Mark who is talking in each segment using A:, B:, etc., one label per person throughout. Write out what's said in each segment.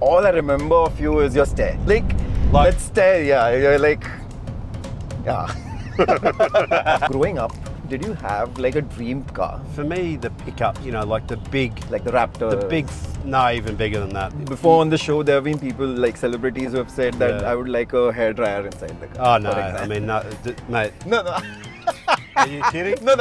A: all I remember of you is your stare. Like that stare, yeah. You're like, yeah. Growing up, did you have like a dream car?
B: For me, the pickup, like the big...
A: Like the Raptor?
B: No, even bigger than that.
A: Before on the show, there have been people like celebrities who have said that I would like a hairdryer inside the car.
B: Oh, no. I mean, no, mate.
A: No.
B: Are you kidding?
A: No.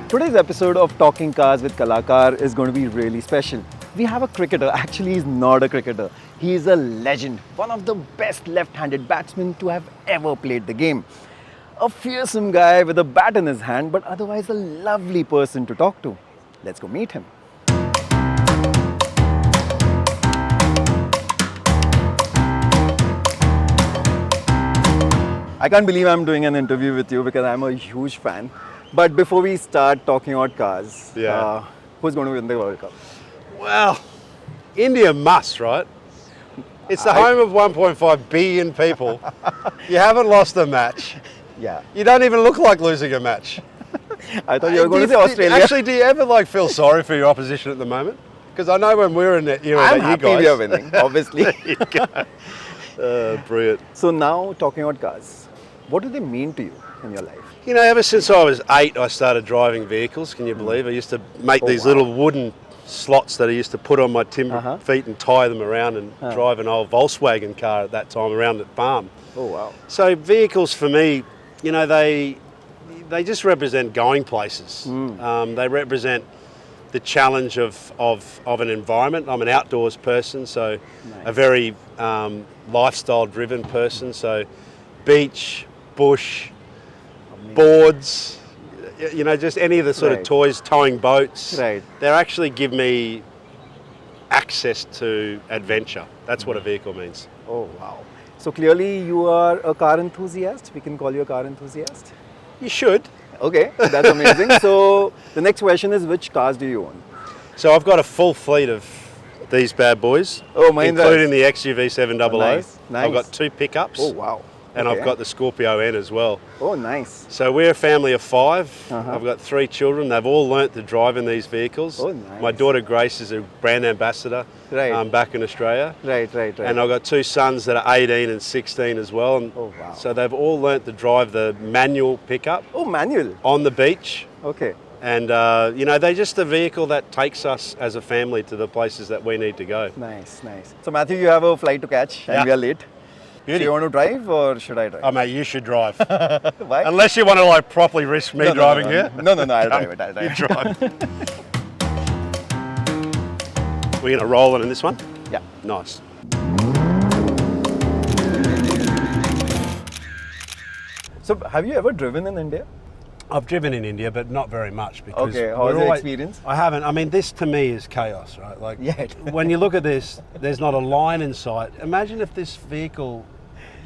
A: Today's episode of Talking Cars with Kalakar is going to be really special. We have a cricketer. Actually, he's not a cricketer. He is a legend, one of the best left-handed batsmen to have ever played the game. A fearsome guy with a bat in his hand, but otherwise a lovely person to talk to. Let's go meet him. I can't believe I'm doing an interview with you because I'm a huge fan. But before we start talking about cars, who's going to win the World Cup?
B: Well, India must, right? It's the home of 1.5 billion people. You haven't lost a match.
A: Yeah.
B: You don't even look like losing a match.
A: I thought you were going to say Australia.
B: Actually, do you ever feel sorry for your opposition at the moment? Because I know when we were in that era,
A: I'm
B: that
A: happy
B: you guys...
A: we are winning, obviously.
B: There you go. Brilliant.
A: So now, talking about cars, what do they mean to you in your life?
B: Ever since I was 8, I started driving vehicles. Can you believe? I used to make these little wooden slots that I used to put on my timber feet and tie them around and drive an old Volkswagen car at that time around the farm.
A: Oh, wow.
B: So vehicles for me, they just represent going places. They represent the challenge of an environment. I'm an outdoors person, so a very lifestyle-driven person. So beach, bush, boards, just any of the sort of toys, towing boats.
A: Right.
B: They actually give me access to adventure. That's what a vehicle means.
A: Oh, wow. So clearly you are a car enthusiast. We can call you a car enthusiast.
B: You should.
A: Okay, that's amazing. So the next question is, which cars do you own?
B: So I've got a full fleet of these bad boys.
A: Oh, Mahindra.
B: Including the XUV700.
A: Nice.
B: I've got 2 pickups.
A: Oh, wow.
B: And I've got the Scorpio N as well.
A: Oh, nice.
B: So we're a family of 5. I've got 3 children. They've all learnt to drive in these vehicles.
A: Oh, nice.
B: My daughter Grace is a brand ambassador back in Australia.
A: Right.
B: And I've got 2 sons that are 18 and 16 as well. And
A: oh, wow.
B: so they've all learnt to drive the manual pickup.
A: Oh, manual.
B: On the beach.
A: Okay.
B: And, they're just a vehicle that takes us as a family to the places that we need to go.
A: Nice. So, Matthew, you have a flight to catch and we are late.
B: Beauty.
A: So you want to drive or should I drive?
B: Oh, mate, you should drive.
A: Why?
B: Unless you want to properly risk me driving here.
A: No, I'll drive it.
B: You drive. We're going to roll it in this one?
A: Yeah.
B: Nice.
A: So have you ever driven in India?
B: I've driven in India, but not very much because...
A: Okay, how was your experience?
B: I haven't. I mean, this to me is chaos, right? When you look at this, there's not a line in sight. Imagine if this vehicle,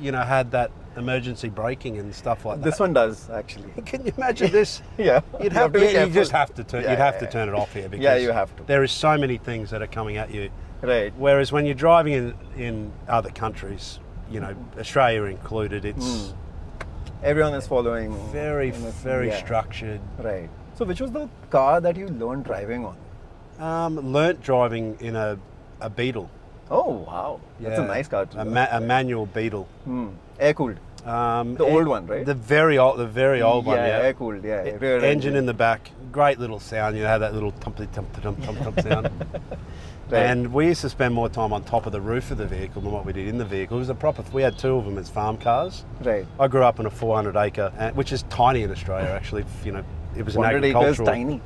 B: had that emergency braking and stuff like that.
A: This one does, actually.
B: Can you imagine this?
A: Yeah.
B: You just have to turn. You'd have to turn it off here because
A: you have to.
B: There is so many things that are coming at you.
A: Right.
B: Whereas when you're driving in other countries, Australia included, it's
A: everyone is following.
B: Very structured.
A: Right. So which was the car that you learned driving on?
B: Learnt driving in a Beetle.
A: Oh, wow. That's a nice car too.
B: A manual Beetle.
A: Air-cooled. The old one, right?
B: The very old one, yeah.
A: Air-cooled, yeah.
B: Rear engine in the back. Great little sound. You have that little thump sound. Right. And we used to spend more time on top of the roof of the vehicle than what we did in the vehicle. It was we had 2 of them as farm cars.
A: Right.
B: I grew up in a 400 acre, which is tiny in Australia actually. It was an
A: 400
B: agricultural.
A: acres tiny?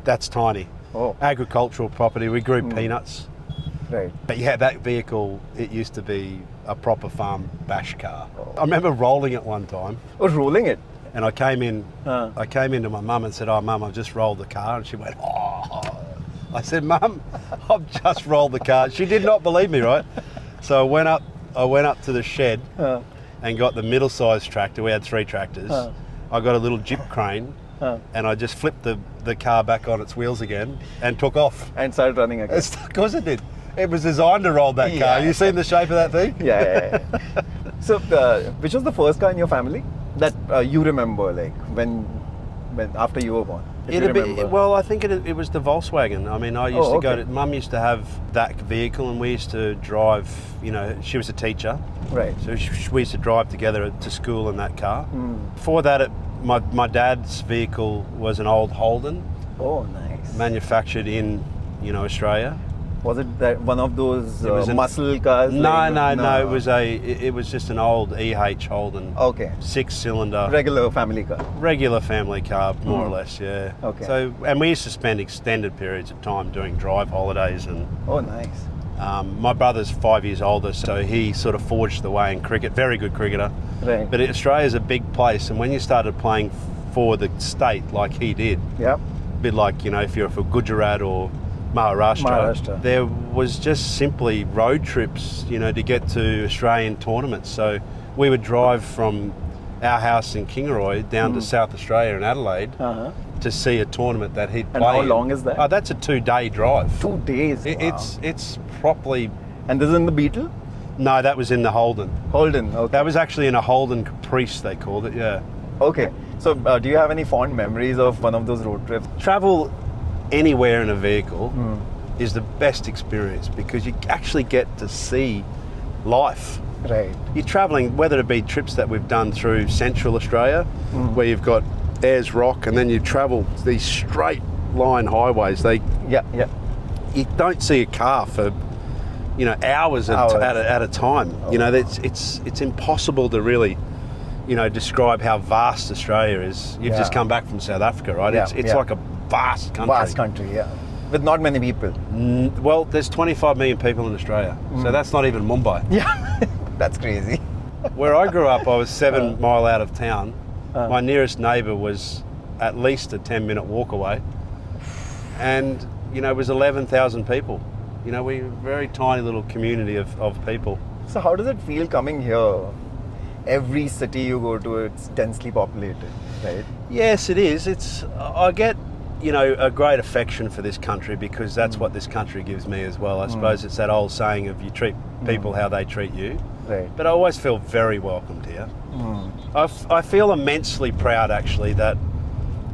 B: That's tiny.
A: Oh.
B: Agricultural property. We grew peanuts.
A: Right.
B: But yeah, that vehicle, it used to be a proper farm bash car. I remember rolling it one time.
A: Oh, rolling it?
B: And I came into my mum and said, "Oh, Mum, I've just rolled the car." And she went, "Oh." I said, "Mum, I've just rolled the car." She did not believe me, right? So I went up to the shed and got the middle-sized tractor. We had 3 tractors. I got a little jip crane and I just flipped the car back on its wheels again and took off.
A: And started running again.
B: Of course it did. It was designed to roll that car. You seen the shape of that thing?
A: Yeah. So, which was the first car in your family that you remember, like when after you were born? if you remember.
B: Well, I think it was the Volkswagen. I mean, I used to go
A: okay.
B: to, Mum used to have that vehicle and we used to drive, you know, she was a teacher.
A: Right.
B: So we used to drive together to school in that car. Before that, my dad's vehicle was an old Holden.
A: Oh, nice.
B: Manufactured in, you know, Australia.
A: Was it that one of those
B: was
A: muscle cars?
B: No. It was just an old EH Holden.
A: Okay.
B: 6-cylinder.
A: Regular family car.
B: Regular family car, more or less, yeah.
A: Okay.
B: So, and we used to spend extended periods of time doing drive holidays, and
A: Oh, nice.
B: my brother's 5 years older, so he sort of forged the way in cricket. Very good cricketer.
A: Right.
B: But Australia's a big place, and when you started playing for the state like he did,
A: Yep.
B: a bit like, you know, if you're for Gujarat or Maharashtra, there was just simply road trips, you know, to get to Australian tournaments. So we would drive from our house in Kingaroy down to South Australia in Adelaide to see a tournament that he'd play.
A: And how long is that?
B: Oh, that's a 2-day drive.
A: 2 days. Wow.
B: It's properly.
A: And this is in the Beetle?
B: No, that was in the Holden.
A: Holden. Okay.
B: That was actually in a Holden Caprice, they called it. Yeah.
A: Okay. So, do you have any fond memories of one of those road trips?
B: Travel anywhere in a vehicle is the best experience because you actually get to see life.
A: Right.
B: You're travelling, whether it be trips that we've done through Central Australia, where you've got Ayers Rock, and then you travel these straight line highways.
A: Yeah.
B: You don't see a car for, you know, hours at a time. You know, it's impossible to really, you know, describe how vast Australia is. You've just come back from South Africa, right?
A: Yeah,
B: It's like a vast country.
A: Vast country, yeah. With not many people.
B: Well, there's 25 million people in Australia, so that's not even Mumbai.
A: Yeah. That's crazy.
B: Where I grew up, I was 7 mile out of town. My nearest neighbour was at least a 10-minute walk away. And, you know, it was 11,000 people. You know, we're a very tiny little community of people.
A: So how does it feel coming here? Every city you go to, it's densely populated, right?
B: Yes, it is. I get, you know, a great affection for this country because that's what this country gives me as well. I suppose it's that old saying of you treat people how they treat you.
A: Right.
B: But I always feel very welcomed here. I feel immensely proud, actually, that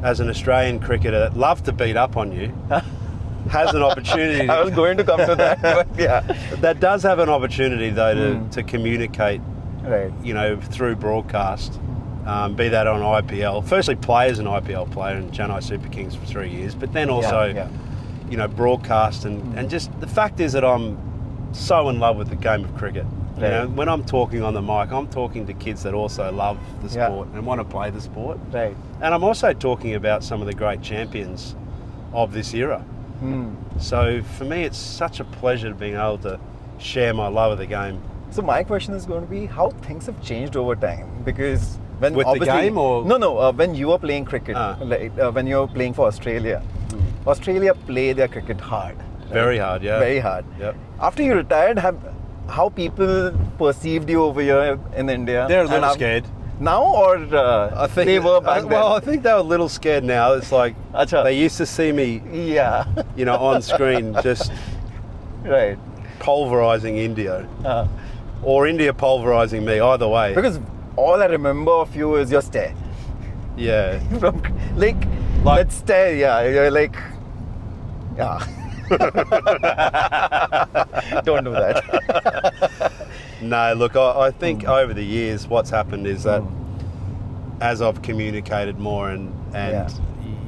B: as an Australian cricketer that loved to beat up on you, has an opportunity.
A: I was going to come to that, but yeah.
B: That does have an opportunity, though, to communicate,
A: Right.
B: you know, through broadcast, be that on IPL. Firstly, play as an IPL player in Chennai Super Kings for 3 years, but then also, you know, broadcast and just the fact is that I'm so in love with the game of cricket. You know, when I'm talking on the mic, I'm talking to kids that also love the sport and want to play the sport.
A: Right.
B: And I'm also talking about some of the great champions of this era. So for me, it's such a pleasure being able to share my love of the game.
A: So my question is going to be how things have changed over time, because when
B: With the game or
A: when you were playing cricket, when you were playing for Australia, Australia play their cricket hard. Right?
B: Very hard, yeah.
A: Very hard.
B: Yep.
A: After you retired, how people perceived you over here in India?
B: They're a little scared.
A: Now, or
B: I think
A: they were back then?
B: Well, I think they were a little scared now. It's like they used to see me, you know, on screen just
A: right,
B: pulverising India, or India pulverising me. Either way,
A: because all I remember of you is your stare.
B: Yeah,
A: like that stare. Yeah, you're like, don't do that.
B: No, look, I think over the years what's happened is that as I've communicated more and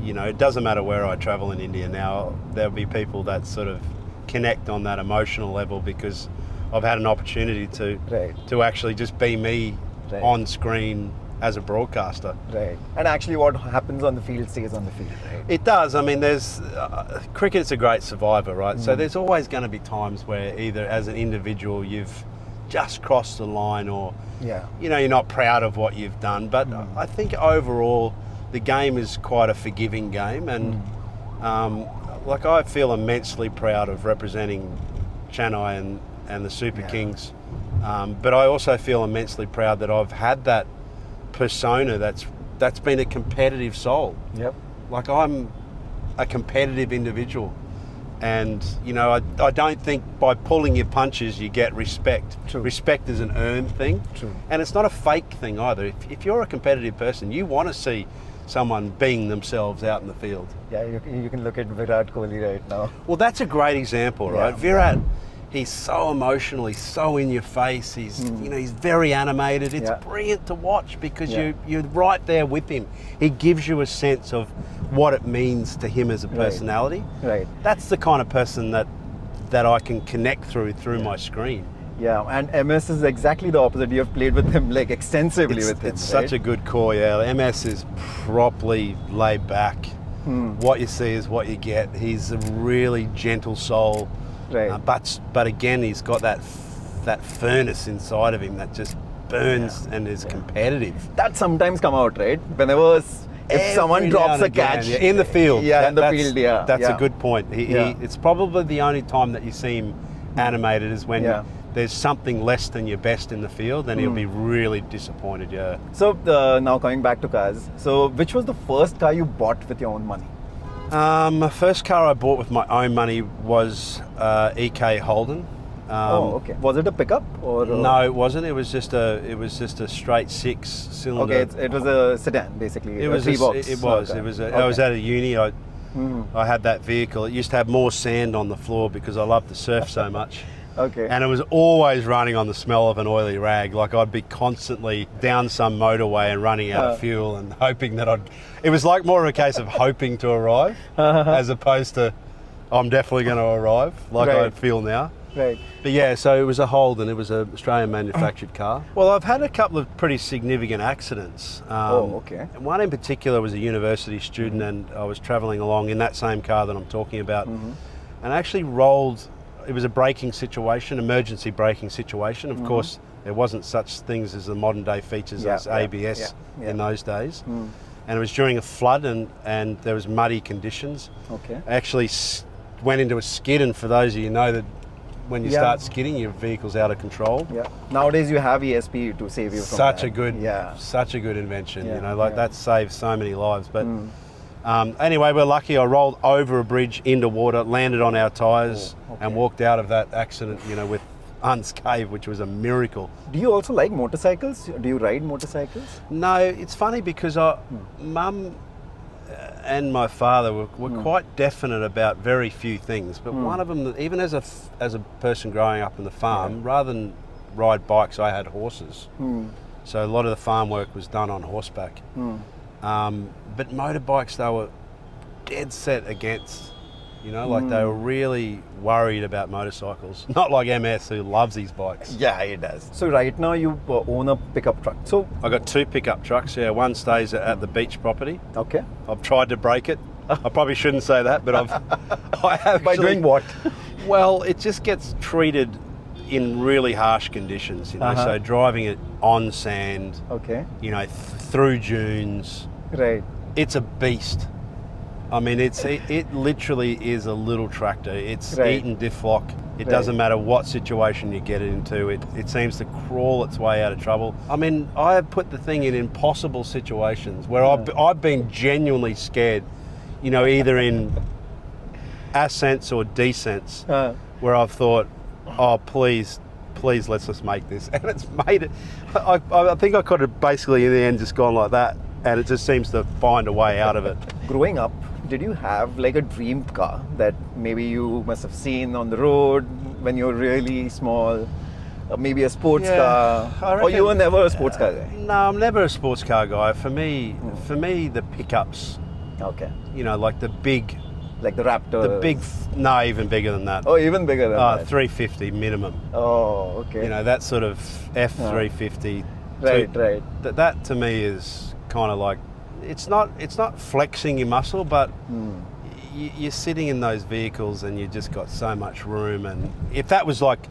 B: you know, it doesn't matter where I travel in India now, there'll be people that sort of connect on that emotional level because I've had an opportunity to actually just be me on screen as a broadcaster.
A: Right. And actually what happens on the field stays on the field, right?
B: It does. I mean, there's cricket's a great survivor, right? So there's always going to be times where either as an individual you've just crossed the line or, you know, you're not proud of what you've done. But I think overall the game is quite a forgiving game. And like I feel immensely proud of representing Chennai and the Super Kings. But I also feel immensely proud that I've had that persona that's been a competitive soul.
A: Yep.
B: Like I'm a competitive individual, and you know I don't think by pulling your punches you get respect.
A: True.
B: Respect is an earned thing.
A: True.
B: And it's not a fake thing either. If you're a competitive person, you want to see someone being themselves out in the field.
A: Yeah, you can look at Virat Kohli right now.
B: Well, that's a great example, right?
A: Yeah.
B: Virat, he's so emotional, he's so in your face, he's he's very animated. It's brilliant to watch because you're right there with him. He gives you a sense of what it means to him as a personality.
A: Right.
B: That's the kind of person that I can connect through my screen.
A: Yeah, and MS is exactly the opposite. You have played with him like extensively with him.
B: It's such a good call, yeah. MS is properly laid back. What you see is what you get. He's a really gentle soul.
A: Right.
B: But again, he's got that furnace inside of him that just burns and is competitive.
A: That sometimes come out, right? Whenever if someone drops a catch
B: in the field. That's a good point. It's probably the only time that you see him animated is when there's something less than your best in the field, and he'll be really disappointed. Yeah.
A: So now coming back to cars. So which was the first car you bought with your own money?
B: My first car I bought with my own money was EK Holden.
A: Okay. Was it a pickup or?
B: No, it wasn't. It was just a straight 6-cylinder.
A: Okay, it was a sedan basically.
B: It was
A: a 3-box.
B: It was. Okay. It was. I was at a uni. I had that vehicle. It used to have more sand on the floor because I loved to surf so much.
A: Okay.
B: And it was always running on the smell of an oily rag. Like I'd be constantly down some motorway and running out of fuel and hoping that it was like more of a case of hoping to arrive as opposed to I'm definitely going to arrive like I feel now.
A: Right.
B: But yeah, so it was a Holden. It was an Australian manufactured car. Well, I've had a couple of pretty significant accidents.
A: Okay.
B: One in particular was a university student, and I was travelling along in that same car that I'm talking about, and I actually rolled. It was a braking situation, emergency braking situation. Of course, there wasn't such things as the modern day features as ABS in those days. And it was during a flood and there was muddy conditions.
A: Okay.
B: I actually went into a skid, and for those of you know that when you start skidding, your vehicle's out of control. Yeah.
A: Nowadays you have ESP to save you from
B: such a good invention. You know, like that saves so many lives. But anyway, we're lucky. I rolled over a bridge into water, landed on our tyres, and walked out of that accident, you know, with unscathed, which was a miracle.
A: Do you also like motorcycles? Do you ride motorcycles?
B: No, it's funny because Mum and my father were quite definite about very few things, but one of them, even as a person growing up in the farm, rather than ride bikes, I had horses. So a lot of the farm work was done on horseback. But motorbikes, they were dead set against. You know, like they were really worried about motorcycles. Not like MS, who loves these bikes.
A: Yeah, he does. So right now you own a pickup truck. So
B: I got 2 pickup trucks. Yeah, one stays at the beach property.
A: Okay.
B: I've tried to break it. I probably shouldn't say that, but I have.
A: By doing what?
B: Well, it just gets treated in really harsh conditions. You know, so driving it on sand.
A: Okay.
B: You know, through dunes.
A: Right.
B: It's a beast. I mean, it literally is a little tractor. It's eaten diff lock. It doesn't matter what situation you get it into. It seems to crawl its way out of trouble. I mean, I have put the thing in impossible situations where I've been genuinely scared, you know, either in ascents or descents, where I've thought, oh, please, let's just make this. And it's made it. I think I could have basically in the end just gone like that, and it just seems to find a way out of it.
A: Growing up, did you have like a dream car that maybe you must have seen on the road when you were really small? Maybe a sports car? Or you were never a sports car guy?
B: No, I'm never a sports car guy. For me, the pickups.
A: Okay.
B: You know, like the big...
A: Like the Raptor?
B: No, even bigger than that.
A: Oh, even bigger than that?
B: 350 minimum.
A: Oh, okay.
B: You know, that sort of F350.
A: Right.
B: That to me is kind of like... It's not flexing your muscle, but you're sitting in those vehicles and you just got so much room. And if that was like,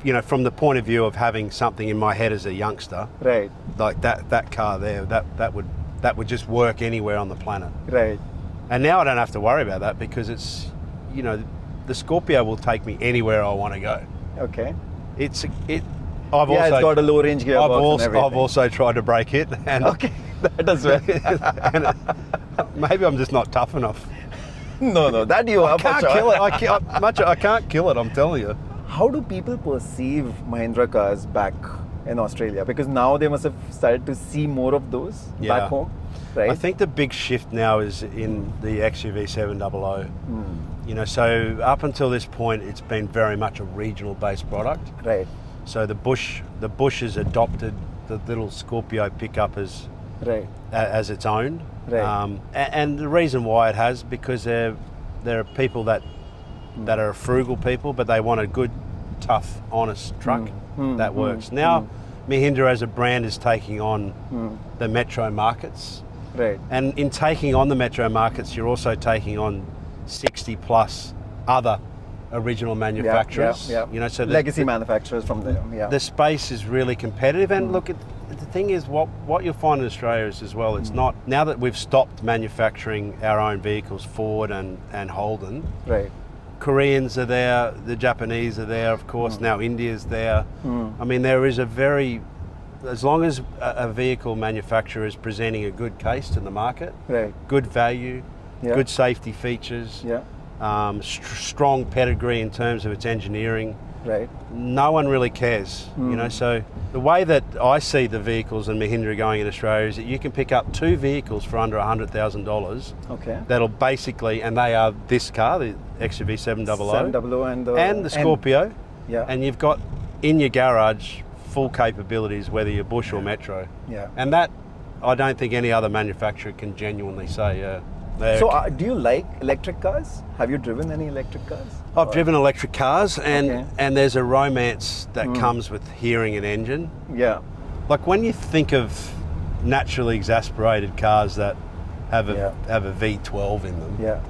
B: you know, from the point of view of having something in my head as a youngster,
A: right,
B: like that car there, that would just work anywhere on the planet.
A: Right.
B: And now I don't have to worry about that because it's, you know, the Scorpio will take me anywhere I want to go.
A: Okay.
B: It's
A: got a low range gearbox.
B: I've also tried to break it, and
A: okay, that as well.
B: Maybe I'm just not tough enough.
A: No, that you are.
B: I can't kill it. I can't kill it. I'm telling you.
A: How do people perceive Mahindra cars back in Australia? Because now they must have started to see more of those back home. right?
B: I think the big shift now is in the XUV700. You know, so up until this point, it's been very much a regional-based product.
A: Right.
B: So the Bush has adopted the little Scorpio pickup as its own.
A: Right.
B: And the reason why it has, because there are people that are frugal people, but they want a good, tough, honest truck that works. Now, Mahindra as a brand is taking on the metro markets.
A: Right.
B: And in taking on the metro markets, you're also taking on 60 plus other original manufacturers. You know, so
A: legacy manufacturers from there. Yeah.
B: The space is really competitive. And look, the thing is, what you'll find in Australia is as well, it's not, now that we've stopped manufacturing our own vehicles, Ford and Holden,
A: right.
B: Koreans are there, the Japanese are there, of course, now India's there. I mean, there is as long as a vehicle manufacturer is presenting a good case to the market, good value, good safety features, strong pedigree in terms of its engineering, no one really cares, you know. So the way that I see the vehicles and Mahindra going in Australia is that you can pick up 2 vehicles for under $100,000 that'll basically, and they are this car, the XUV700 and the Scorpio, and you've got in your garage full capabilities, whether you're Bush or Metro. And that, I don't think any other manufacturer can genuinely say,
A: So do you like electric cars? Have you driven any electric cars?
B: I've driven electric cars, and there's a romance that comes with hearing an engine. Like when you think of naturally exasperated cars that have a V12 in them,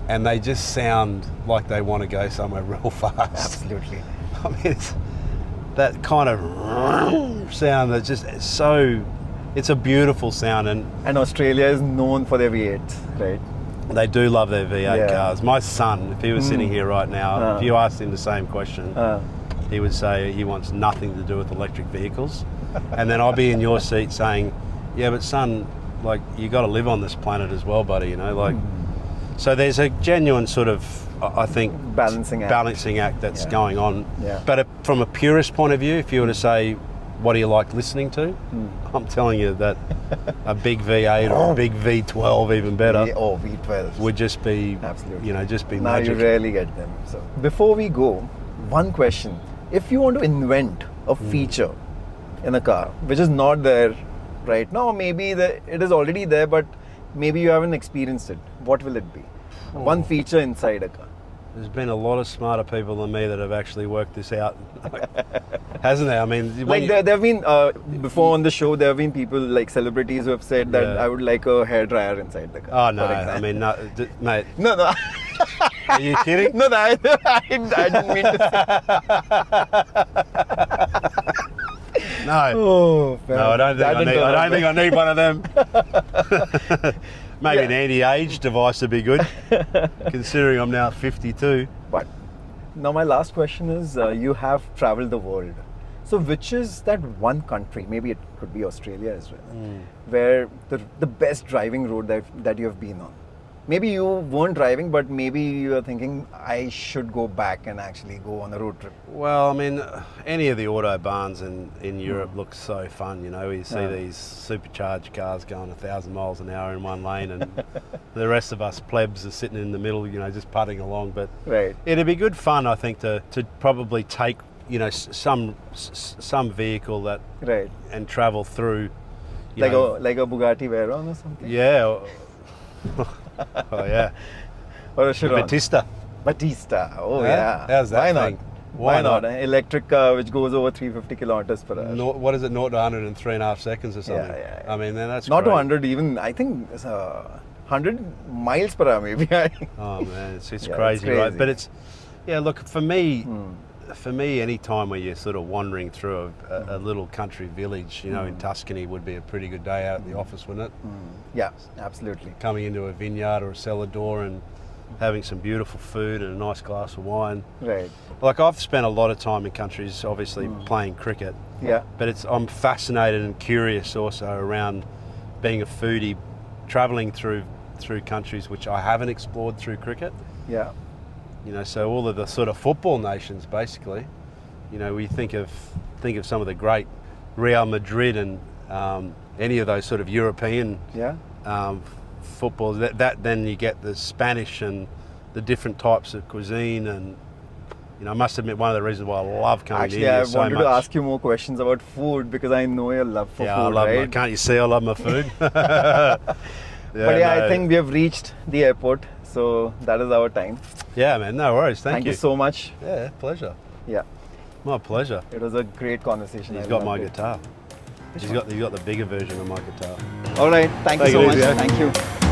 B: and they just sound like they want to go somewhere real fast.
A: Absolutely.
B: I mean, it's that kind of sound that's just so, it's a beautiful sound.
A: And Australia is known for their V8s, right?
B: They do love their V8 cars. My son, if he was sitting here right now, if you asked him the same question, he would say he wants nothing to do with electric vehicles. And then I'll be in your seat saying, yeah, but son, like, you got to live on this planet as well, buddy, you know, like. So there's a genuine sort of, I think, balancing act that's going on. But from a purist point of view, if you were to say, what do you like listening to? I'm telling you that a big V8 or a big V12, even better,
A: V12
B: would just be, you know, just be
A: now
B: magic.
A: You rarely get them. So before we go, one question: if you want to invent a feature in a car which is not there right now, maybe it is already there, but maybe you haven't experienced it, what will it be? One feature inside a car.
B: There's been a lot of smarter people than me that have actually worked this out, hasn't there? I mean,
A: like there have been before on the show, there have been people like celebrities who have said that I would like a hairdryer inside the car.
B: Oh no, I mean, no, mate.
A: No.
B: Are you kidding?
A: No, I didn't mean to say.
B: No.
A: Oh, man.
B: No, I don't think I need one of them. Maybe an anti-age device would be good, considering I'm now 52.
A: But now my last question is, you have traveled the world. So which is that one country, maybe it could be Australia as well, where the best driving road that you have been on? Maybe you weren't driving, but maybe you are thinking, I should go back and actually go on a road trip.
B: Well, I mean, any of the autobahns in Europe look so fun, you know. You see these supercharged cars going 1,000 miles an hour in one lane, and the rest of us plebs are sitting in the middle, you know, just putting along. But it'd be good fun, I think, to probably take, you know, some vehicle that and travel through.
A: Like a Bugatti Veyron or something?
B: Yeah. Oh yeah.
A: Or a Chiron.
B: Batista.
A: Oh yeah.
B: How's that?
A: Why not? An electric car which goes over 350 kilometers per hour.
B: What is it? 0 to 100 in 3.5 seconds or something?
A: Yeah.
B: I mean, then that's
A: not
B: great.
A: to 100 even. I think it's 100 miles per hour maybe.
B: Oh man, it's crazy, right? But it's look, for me, any time where you're sort of wandering through a little country village, you know, in Tuscany would be a pretty good day out at the office, wouldn't it?
A: Yeah, absolutely.
B: Coming into a vineyard or a cellar door and having some beautiful food and a nice glass of wine.
A: Right.
B: Like, I've spent a lot of time in countries, obviously, playing cricket.
A: Yeah.
B: But I'm fascinated and curious also around being a foodie, travelling through countries which I haven't explored through cricket.
A: Yeah.
B: You know, so all of the sort of football nations, basically. You know, we think of some of the great Real Madrid and any of those sort of European
A: Yeah.
B: footballs. That then you get the Spanish and the different types of cuisine, and I must admit, one of the reasons why I love coming
A: Actually,
B: to India
A: I
B: so
A: wanted
B: much.
A: to ask you more questions about food because I know your love for
B: Yeah,
A: food,
B: I love
A: right?
B: can't you see I love my food?
A: But yeah, I think we have reached the airport, so that is our time.
B: Yeah, man, no worries. Thank
A: you so much.
B: Yeah, pleasure.
A: Yeah,
B: My pleasure.
A: it was a great conversation.
B: He's
A: I
B: got
A: loved
B: my
A: it.
B: guitar. He's got the bigger version of my guitar.
A: All right, thank you
B: Take
A: so
B: it
A: much.
B: easy, eh?
A: Thank you.